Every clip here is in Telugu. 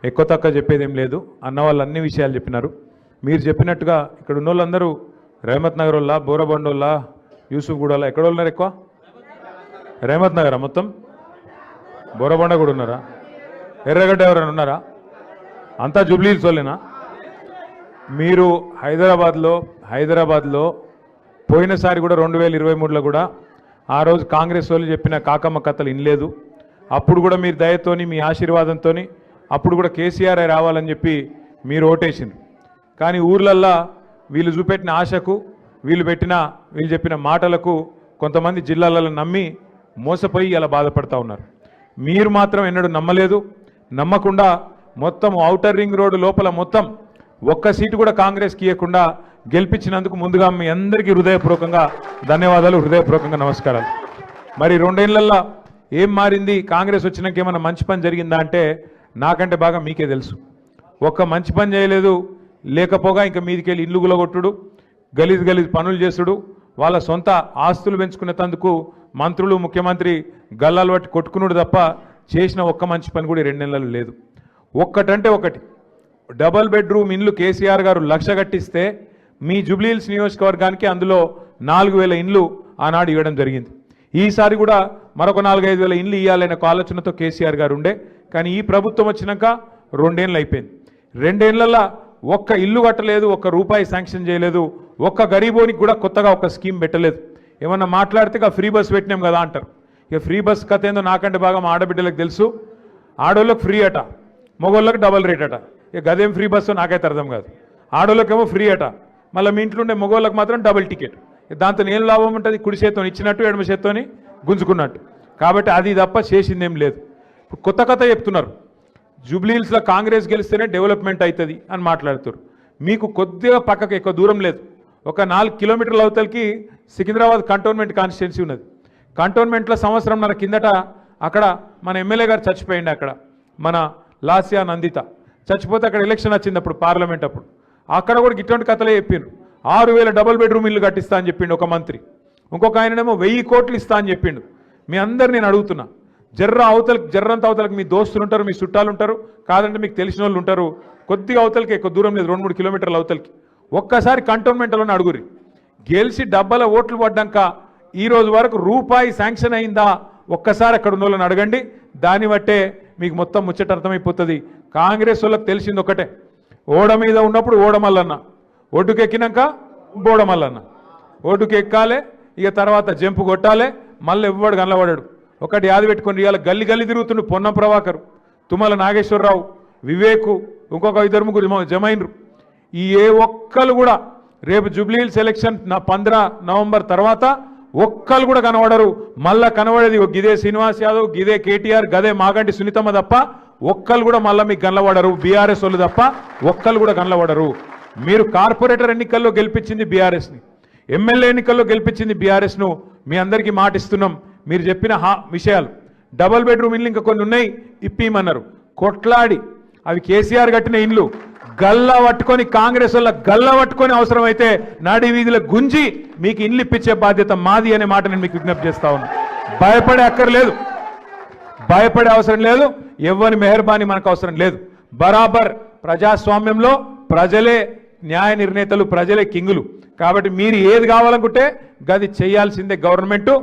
ఎక్కువ తక్కువ చెప్పేదేం లేదు. అన్న వాళ్ళు అన్ని విషయాలు చెప్పినారు. మీరు చెప్పినట్టుగా ఇక్కడ ఉన్న వాళ్ళందరూ రహమత్ నగర్ వాళ్ళ, బోరబండోళ్ళ, యూసుఫ్ గూడల, ఎక్కడ ఉన్నారు ఎక్కువ? రహమత్ నగరా మొత్తం? బోరబండ కూడా ఉన్నారా? ఎర్రగడ్డ ఎవరైనా ఉన్నారా? అంతా జూబ్లీహిల్స్ వాళ్ళేనా? మీరు హైదరాబాద్లో పోయినసారి కూడా 2023లో కూడా ఆ రోజు కాంగ్రెస్ వాళ్ళు చెప్పిన కాకమ్మ కథలు ఇనలేదు. అప్పుడు కూడా మీరు దయతోని మీ ఆశీర్వాదంతో అప్పుడు కూడా కేసీఆర్ రావాలని చెప్పి మీరు ఓటేసింది. కానీ ఊర్లల్లా వీళ్ళు చూపెట్టిన ఆశకు వీళ్ళు చెప్పిన మాటలకు కొంతమంది జిల్లాలలో నమ్మి మోసపోయి ఇలా బాధపడతా ఉన్నారు. మీరు మాత్రం ఎన్నడూ నమ్మలేదు. నమ్మకుండా మొత్తం ఔటర్ రింగ్ రోడ్డు లోపల మొత్తం ఒక్క సీటు కూడా కాంగ్రెస్కి ఇవ్వకుండా గెలిపించినందుకు ముందుగా మీ అందరికీ హృదయపూర్వకంగా ధన్యవాదాలు, హృదయపూర్వకంగా నమస్కారాలు. మరి 2 ఏళ్లలో ఏం మారింది? కాంగ్రెస్ వచ్చినాక ఏమైనా మంచి పని జరిగిందా అంటే నాకంటే బాగా మీకే తెలుసు. ఒక్క మంచి పని చేయలేదు. లేకపోగా ఇంకా మీదికెళ్ళి ఇల్లు గులగొట్టుడు, గలీజ్ పనులు చేసుడు, వాళ్ళ సొంత ఆస్తులు పెంచుకునేందుకు మంత్రులు ముఖ్యమంత్రి గల్లాలు పట్టి కొట్టుకున్నాడు తప్ప చేసిన ఒక్క మంచి పని కూడా 2 నెలలు లేదు. ఒక్కటంటే ఒకటి, డబల్ బెడ్రూమ్ ఇండ్లు కేసీఆర్ గారు 1,00,000 కట్టిస్తే మీ జూబ్లీహిల్స్ నియోజకవర్గానికి అందులో 4,000 ఇండ్లు ఆనాడు ఇవ్వడం జరిగింది. ఈసారి కూడా మరొక 4,000-5,000 ఇండ్లు ఇవ్వాలనే ఆలోచనతో కేసీఆర్ గారు ఉండే. కానీ ఈ ప్రభుత్వం వచ్చినాక 2 ఏళ్ళు అయిపోయింది. 2 ఏళ్లలో ఒక్క ఇల్లు కట్టలేదు, ఒక్క రూపాయి శాంక్షన్ చేయలేదు, ఒక్క గరీబోనికి కూడా కొత్తగా ఒక స్కీమ్ పెట్టలేదు. ఏమన్నా మాట్లాడితే ఇక ఫ్రీ బస్ పెట్టినాం కదా అంటారు. ఇక ఫ్రీ బస్ కథ ఏందో నాకంటే బాగా మా ఆడబిడ్డలకు తెలుసు. ఆడోళ్ళకి ఫ్రీ అట, మగోళ్ళకి డబల్ రేట్ అట. ఇక గదేం ఫ్రీ బస్సు నాకైతే అర్థం కాదు. ఆడోళ్ళకేమో ఫ్రీ అట, మళ్ళీ మీ ఇంట్లో ఉండే మగోళ్ళకి మాత్రం డబుల్ టికెట్. దాంతో ఏం లాభం ఉంటుంది? కుడి చేత్తో ఇచ్చినట్టు ఎడమ చేత్తోని గుంజుకున్నట్టు. కాబట్టి అది తప్ప చేసిందేం లేదు. కొత్త కథ చెప్తున్నారు. జూబ్లీహిల్స్లో కాంగ్రెస్ గెలిస్తేనే డెవలప్మెంట్ అవుతుంది అని మాట్లాడుతారు. మీకు కొద్దిగా పక్కకు ఎక్కువ దూరం లేదు, ఒక 4 కిలోమీటర్ల అవతలకి సికింద్రాబాద్ కంటోన్మెంట్ కాన్స్టిట్యున్సీ ఉన్నది. కంటోన్మెంట్లో సంవత్సరంన్నర కిందట అక్కడ మన ఎమ్మెల్యే గారు చచ్చిపోయింది. అక్కడ మన లాస్యా నందిత చచ్చిపోతే అక్కడ ఎలక్షన్ వచ్చింది అప్పుడు, పార్లమెంట్ అప్పుడు. అక్కడ కూడా ఇటువంటి కథలే చెప్పిండ్రు. 6,000 డబుల్ బెడ్రూమ్ ఇల్లు కట్టిస్తా అని చెప్పిండు ఒక మంత్రి. ఇంకొక ఆయననేమో 1,000 కోట్లు ఇస్తా అని చెప్పిండు. మీ అందరు నేను అడుగుతున్నా, జర్రంత అవతలకి మీ దోస్తులు ఉంటారు, మీ చుట్టాలు ఉంటారు, కాదంటే మీకు తెలిసిన వాళ్ళు ఉంటారు. కొద్దిగా అవతలకి ఎక్కువ దూరం లేదు, 2-3 కిలోమీటర్ల అవతలకి. ఒక్కసారి కంటోన్మెంట్లోనే అడుగురి. గెలిచి 70 ఓట్లు పడ్డాక ఈ రోజు వరకు రూపాయి శాంక్షన్ అయిందా ఒక్కసారి అక్కడ ఉన్న వాళ్ళని అడగండి. దాన్ని బట్టే మీకు మొత్తం ముచ్చట అర్థమైపోతుంది. కాంగ్రెస్ వాళ్ళకి తెలిసింది ఒకటే, ఓడ మీద ఉన్నప్పుడు ఓడమల్లన్న, ఒడ్డుకెక్కినాక బోడమల్లన్న. ఒడ్డుకు ఎక్కాలే, ఇక తర్వాత జంపు కొట్టాలే, మళ్ళీ ఎవ్వడు కనబడాడు. ఒకటి యాది పెట్టుకొని ఇవాళ గల్లి తిరుగుతుండు పొన్నం ప్రభాకర్, తుమ్మల నాగేశ్వరరావు, వివేకు, ఇంకొక 2-3 జమైనరు. ఈ ఏ ఒక్కరు కూడా రేపు జూబ్లీహిల్స్ ఎలక్షన్ 15 నవంబర్ తర్వాత ఒక్కరు కూడా కనబడరు. మళ్ళా కనబడేది గిదే శ్రీనివాస్ యాదవ్, గిదే కేటీఆర్, గదే మాగంటి సునీతమ్మ తప్ప ఒక్కరు కూడా మళ్ళీ మీకు కనబడరు. బీఆర్ఎస్ వాళ్ళు తప్ప ఒక్కరు కూడా కనబడరు. మీరు కార్పొరేటర్ ఎన్నికల్లో గెలిపించింది బీఆర్ఎస్ని, ఎమ్మెల్యే ఎన్నికల్లో గెలిపించింది బీఆర్ఎస్ను. మీ అందరికీ మాటిస్తున్నాం, మీరు చెప్పిన విషయాలు డబల్ బెడ్రూమ్ ఇల్లు ఇంకా కొన్ని ఉన్నాయి, ఇప్పిమన్నారు. కొట్లాడి అవి కేసీఆర్ కట్టిన ఇండ్లు గల్లా పట్టుకొని, కాంగ్రెస్ వల్ల గల్లా పట్టుకొని అవసరమైతే నాడి వీధిలో గుంజి మీకు ఇండ్లు ఇప్పించే బాధ్యత మాది అనే మాట నేను మీకు విజ్ఞప్తి చేస్తా ఉన్నా. భయపడే అవసరం లేదు. ఎవ్వని మెహర్బానీ మనకు అవసరం లేదు. బరాబర్ ప్రజాస్వామ్యంలో ప్రజలే న్యాయ నిర్ణేతలు, ప్రజలే కింగులు. కాబట్టి మీరు ఏది కావాలనుకుంటే గది చేయాల్సిందే గవర్నమెంట్.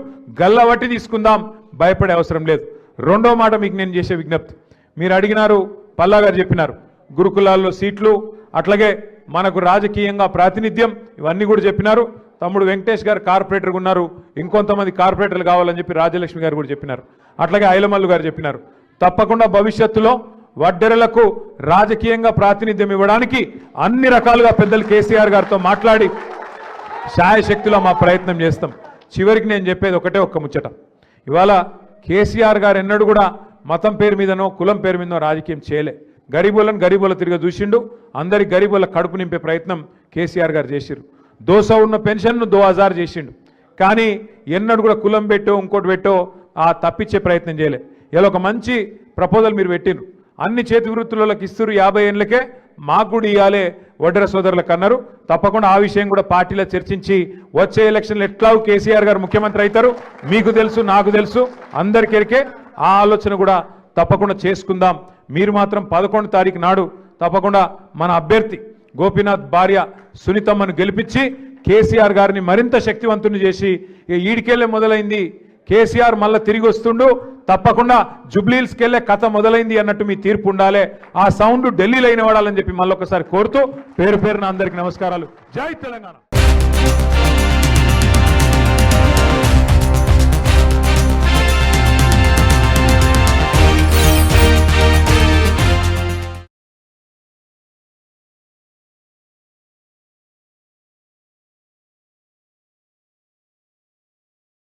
గల్లవట్టి తీసుకుందాం, భయపడే అవసరం లేదు. రెండో మాట మీకు నేను చేసే విజ్ఞప్తి, మీరు అడిగినారు, పల్లా గారు చెప్పినారు, గురుకులాల్లో సీట్లు, అట్లాగే మనకు రాజకీయంగా ప్రాతినిధ్యం, ఇవన్నీ కూడా చెప్పినారు. తమ్ముడు వెంకటేష్ గారు కార్పొరేటర్గా ఉన్నారు, ఇంకొంతమంది కార్పొరేటర్లు కావాలని చెప్పి రాజలక్ష్మి గారు కూడా చెప్పినారు. అట్లాగే ఐలమల్లు గారు చెప్పినారు. తప్పకుండా భవిష్యత్తులో వడ్డెరలకు రాజకీయంగా ప్రాతినిధ్యం ఇవ్వడానికి అన్ని రకాలుగా పెద్దలు కేసీఆర్ గారితో మాట్లాడి శాయశక్తిలో మా ప్రయత్నం చేస్తాం. చివరికి నేను చెప్పేది ఒకటే ఒక్క ముచ్చట, ఇవాళ కేసీఆర్ గారు ఎన్నడూ కూడా మతం పేరు మీదనో కులం పేరు మీదనో రాజకీయం చేయలే. గరీబులను తిరిగి చూసిండు. అందరి గరీబుల కడుపు నింపే ప్రయత్నం కేసీఆర్ గారు చేసిరు. 200 ఉన్న పెన్షన్ను 2000 చేసిండు. కానీ ఎన్నడూ కూడా కులం పెట్టో ఇంకోటి పెట్టో తప్పించే ప్రయత్నం చేయలే. ఇలా ఒక మంచి ప్రపోజల్ మీరు పెట్టిండ్రు, అన్ని చేతి వృత్తులకు ఇస్తురు, 50 ఏళ్ళకే మాకు కూడా ఇవ్వాలే వడ్డెర సోదరులకు అన్నారు. తప్పకుండా ఆ విషయం కూడా పార్టీలో చర్చించి వచ్చే ఎలక్షన్లు ఎట్లాగూ కేసీఆర్ గారు ముఖ్యమంత్రి అవుతారు, మీకు తెలుసు, నాకు తెలుసు, అందరికెరికే. ఆ ఆలోచన కూడా తప్పకుండా చేసుకుందాం. మీరు మాత్రం 11 తారీఖు నాడు తప్పకుండా మన అభ్యర్థి గోపీనాథ్ భార్య సునీతమ్మను గెలిపించి కేసీఆర్ గారిని మరింత శక్తివంతుని చేసి ఈడికెళ్ళే మొదలైంది కేసీఆర్ మళ్ళీ తిరిగి వస్తుండు తప్పకుండా జుబ్లీల్స్కి వెళ్ళే కథ మొదలైంది అన్నట్టు మీ తీర్పు ఉండాలి ఆ సౌండ్ ఢిల్లీలో అయిన వాడాలని చెప్పి మళ్ళొకసారి కోరుతూ పేరు పేరున అందరికీ నమస్కారాలు జై తెలంగాణ